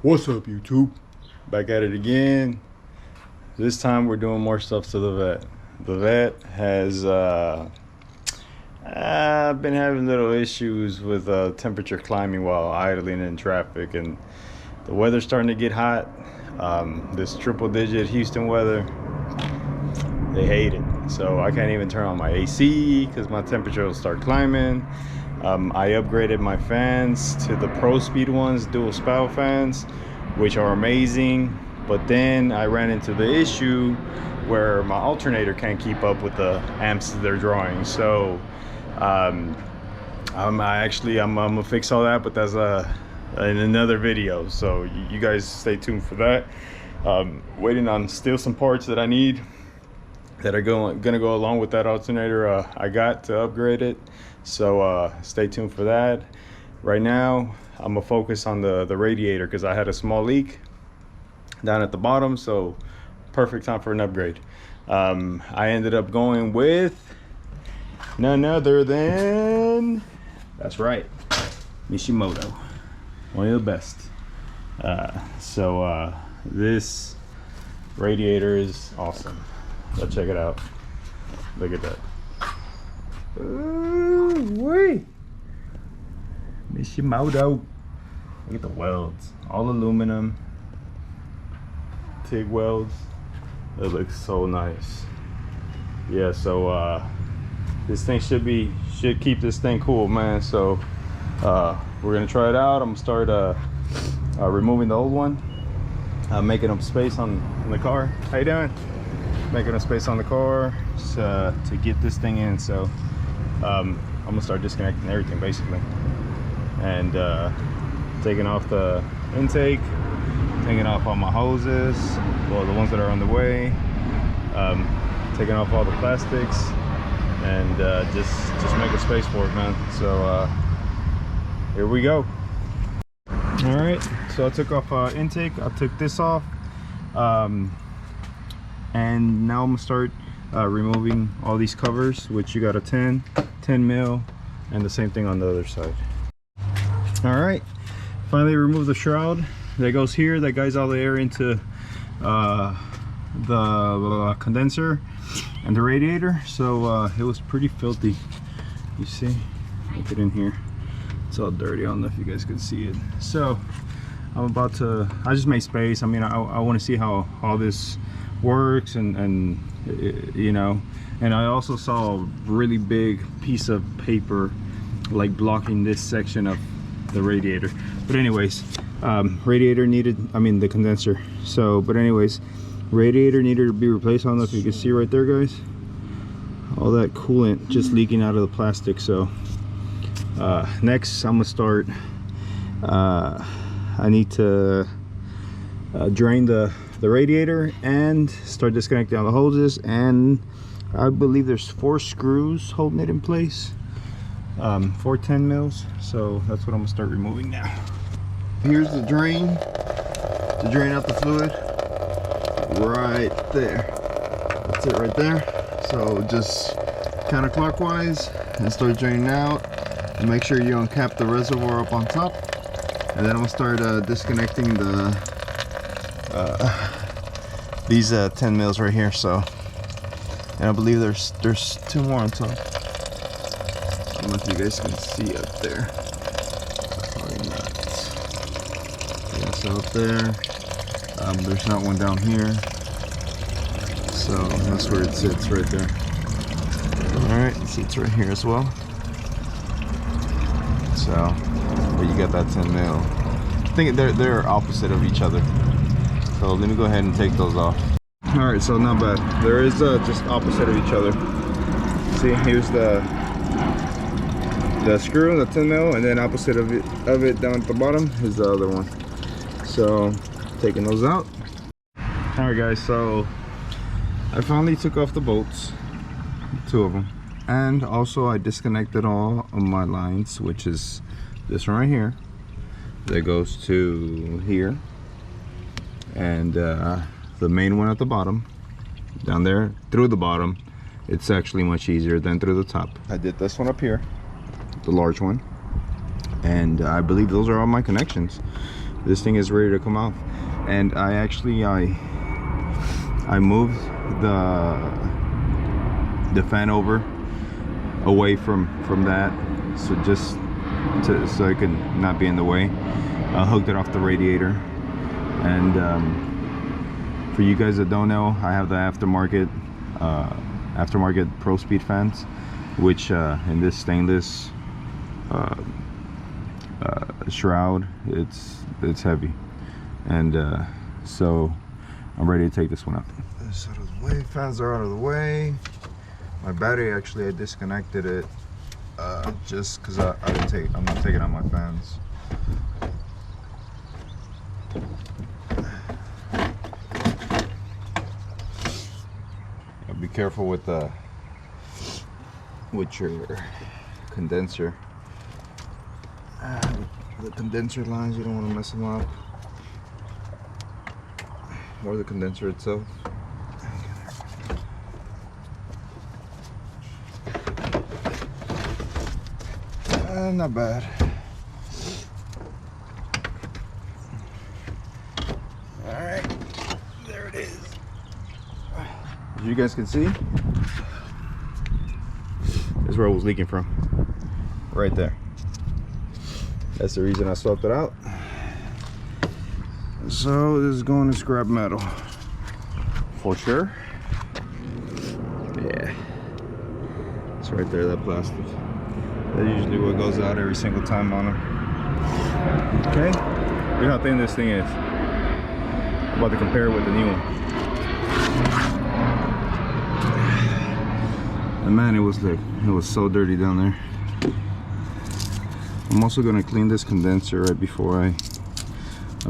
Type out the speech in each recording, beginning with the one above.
What's up, YouTube? Back at it again. This time we're doing more stuff to the vet. The vet has been having little issues with temperature climbing while idling in traffic, and the weather's starting to get hot. This triple-digit Houston weather, they hate it. So I can't even turn on my AC because my temperature will start climbing. I upgraded my fans to the Pro Speed ones, dual spout fans, which are amazing. But then I ran into the issue where my alternator can't keep up with the amps that they're drawing. So I'm gonna fix all that, but that's in another video. So you guys stay tuned for that. Waiting on still some parts that I need that are gonna go along with that alternator I got to upgrade it. So stay tuned for that. Right now I'm gonna focus on the radiator because I had a small leak down at the bottom, so perfect time for an upgrade. I ended up going with none other than, that's right, Mishimoto, one of the best. This radiator is awesome. Let's check it out. Look at that. Ooh, wait. Mishimoto. Look at the welds. All aluminum. TIG welds. It looks so nice. Yeah, so this thing should keep this thing cool, man. So we're gonna try it out. I'm gonna start removing the old one, making up space on the car. How you doing? Making a space on the car to get this thing in. So I'm gonna start disconnecting everything basically, and taking off the intake, taking off all my hoses, well, the ones that are on the way, taking off all the plastics, and just make a space for it, man. So here we go. All right, so I took off intake, I took this off, and now I'm gonna start removing all these covers, which you got a 10 mil, and the same thing on the other side. All right, finally removed the shroud that goes here, that guides all the air into the condenser and the radiator. So it was pretty filthy, you see, look it in here, it's all dirty. I don't know if you guys can see it. So I'm about to, I just made space. I mean, I want to see how all this works, and you know, and I also saw a really big piece of paper like blocking this section of the radiator. But anyways, radiator needed, I mean the condenser. So but anyways, radiator needed to be replaced. I don't know if you can see right there, guys, all that coolant just leaking out of the plastic. So next I'm gonna start, I need to drain the radiator and start disconnecting all the hoses, and I believe there's 4 screws holding it in place, 4 10 mils. So that's what I'm gonna start removing now. Here's the drain to drain out the fluid right there. That's it right there. So just counterclockwise and start draining out, and make sure you uncap the reservoir up on top. And then I'm gonna start disconnecting the these 10 mils right here. So, and I believe there's 2 more on top. I don't know if you guys can see up there. Probably not. Yeah, so up there. There's not one down here. So that's where it sits right there. All right, it sits right here as well. So, but you got that 10 mil. I think they're opposite of each other. So let me go ahead and take those off. All right, so not bad. There is just opposite of each other. See, here's the screw, the 10 mil, and then opposite of it down at the bottom is the other one. So taking those out. All right, guys. So I finally took off the bolts, 2 of them, and also I disconnected all of my lines, which is this one right here that goes to here, and the main one at the bottom down there through the bottom. It's actually much easier than through the top. I did this one up here, the large one, and I believe those are all my connections. this thing is ready to come off. And I actually I moved the fan over away from that, so just so it can not be in the way. I hooked it off the radiator. And for you guys that don't know, I have the aftermarket Pro Speed fans, which in this stainless shroud, it's heavy. And so I'm ready to take this one out. This out of the way, fans are out of the way. My battery, actually I disconnected it just because I'm not taking out my fans. Be careful with your condenser. The condenser lines, you don't want to mess them up, or the condenser itself. Not bad. All right, there it is. As you guys can see, that's where it was leaking from, right there. That's the reason I swapped it out. So this is going to scrap metal for sure. Yeah, it's right there, that plastic. That's usually what goes out every single time on them. Okay, look how thin this thing is. I'm about to compare it with the new one. And man, it was so dirty down there. I'm also gonna clean this condenser right before I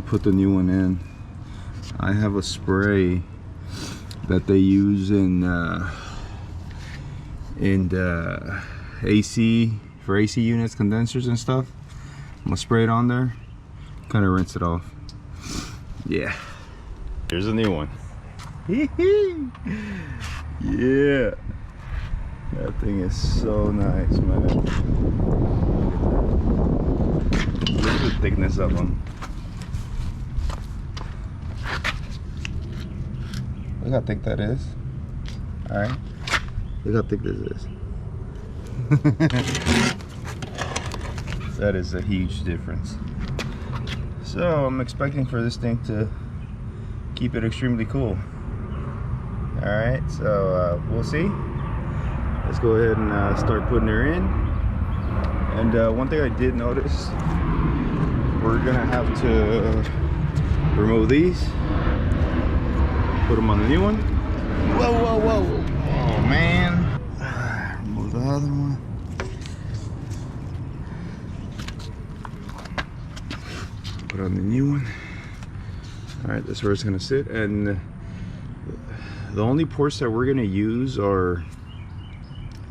put the new one in. I have a spray that they use in AC, for AC units, condensers and stuff. I'm gonna spray it on there, kind of rinse it off. Yeah, here's a new one. Yeah, that thing is so nice, man. Look at the thickness of them. Look how thick that is. All right, look how thick this is. That is a huge difference. So I'm expecting for this thing to keep it extremely cool. All right, so we'll see. Let's go ahead and start putting her in. And one thing I did notice, we're gonna have to remove these, put them on the new one. Whoa, whoa, whoa. Oh man. Remove the other one. Put on the new one. All right, that's where it's gonna sit. And the only ports that we're gonna use are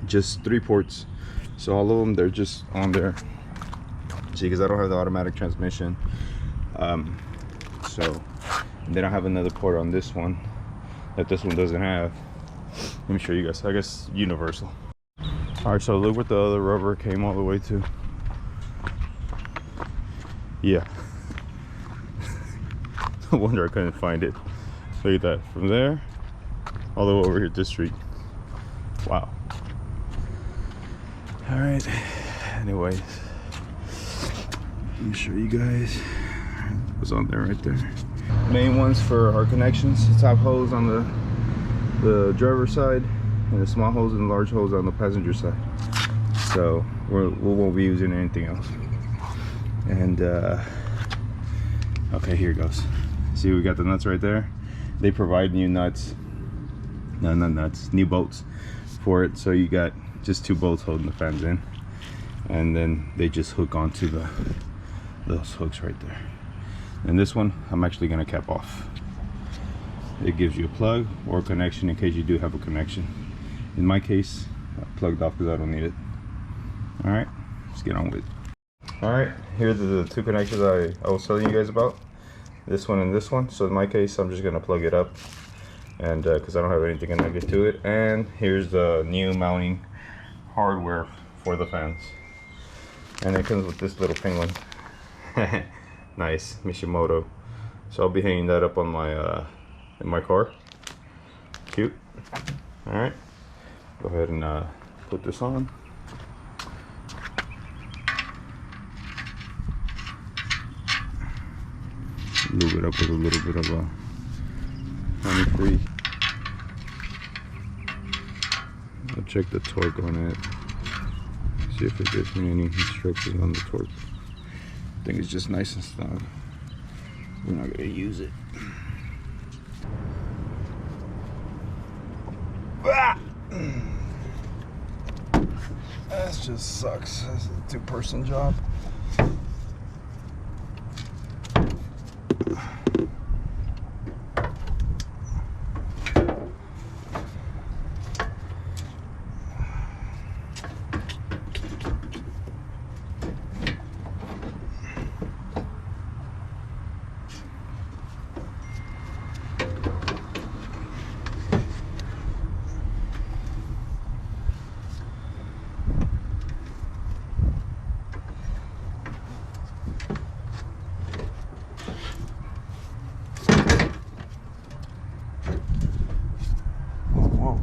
just 3 ports. So all of them, they're just on there. See, because I don't have the automatic transmission. So then I have another port on this one that this one doesn't have. Let me show you guys. I guess universal. All right, so look what the other rubber came all the way to. Yeah. No wonder I couldn't find it. Look at that, from there all the way over here to the street. Wow. All right, anyways, let me show you guys what's on there right there. Main ones for our connections, the top hose on the driver's side, and the small hose and large hose on the passenger side. So we won't be using anything else. And okay, here it goes. See, we got the nuts right there. They provide new nuts, no, not nuts, new bolts for it. So you got just 2 bolts holding the fans in, and then they just hook onto those hooks right there. And this one I'm actually gonna cap off. It gives you a plug or a connection in case you do have a connection. In my case, I plugged off because I don't need it. All right, let's get on with it. All right, here are the 2 connections I was telling you guys about. This one and this one. So in my case, I'm just gonna plug it up, and because I don't have anything connected to it. And here's the new mounting hardware for the fans, and it comes with this little penguin. Nice Mishimoto. So I'll be hanging that up on my in my car. Cute. All right, go ahead and put this on. Lube it up with a little bit of a honey-free. I'll check the torque on it. See if it gives me any instructions on the torque. I think it's just nice and snug. We're not gonna use it. Ah! That just sucks. That's a two-person job.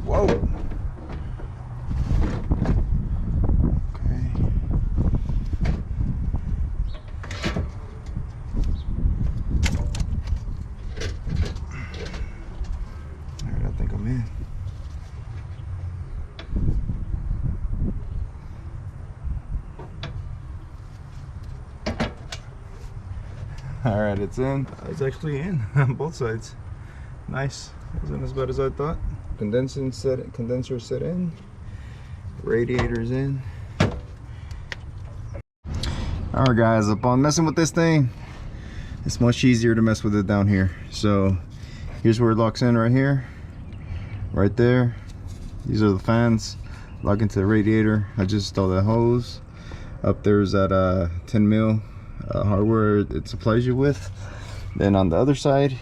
Whoa. Okay. All right, I think I'm in. All right, it's in. It's actually in on both sides. Nice. Wasn't as bad as I thought. Condenser set in. Radiator's in. All right, guys. Upon messing with this thing, it's much easier to mess with it down here. So here's where it locks in right here, right there. These are the fans. Lock into the radiator. I just installed that hose. Up there's that 10 mil hardware it supplies you with. Then on the other side,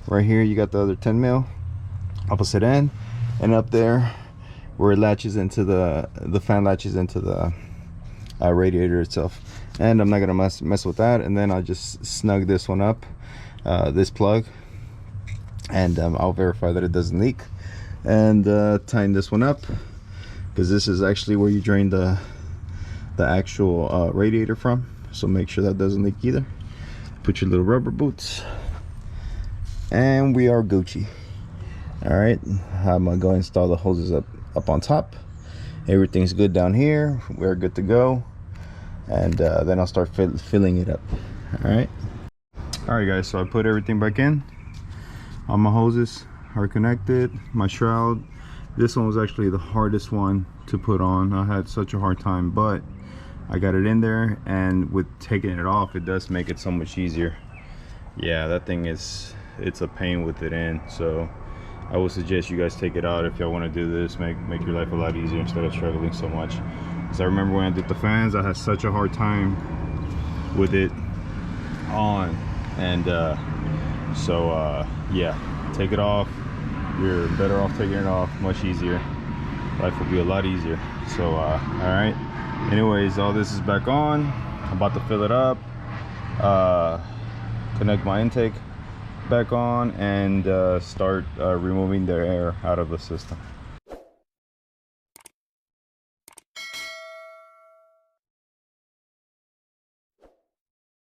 right here, you got the other 10 mil opposite end, and up there where it latches into the fan latches into the radiator itself. And I'm not gonna mess with that. And then I'll just snug this one up, this plug, and I'll verify that it doesn't leak, and tighten this one up, because this is actually where you drain the actual radiator from. So make sure that doesn't leak either. Put your little rubber boots, and we are Gucci. All right, I'm gonna go install the hoses up on top. Everything's good down here. We're good to go, and then I'll start filling it up. All right, guys. So I put everything back in. All my hoses are connected. My shroud. This one was actually the hardest one to put on. I had such a hard time, but I got it in there, and with taking it off, it does make it so much easier. Yeah, that thing it's a pain with it in. So I would suggest you guys take it out if y'all want to do this. Make your life a lot easier instead of struggling so much. Because I remember when I did the fans, I had such a hard time with it on. And yeah, take it off. You're better off taking it off. Much easier. Life will be a lot easier. So all right, anyways, all this is back on. I'm about to fill it up, connect my intake back on, and start removing the air out of the system.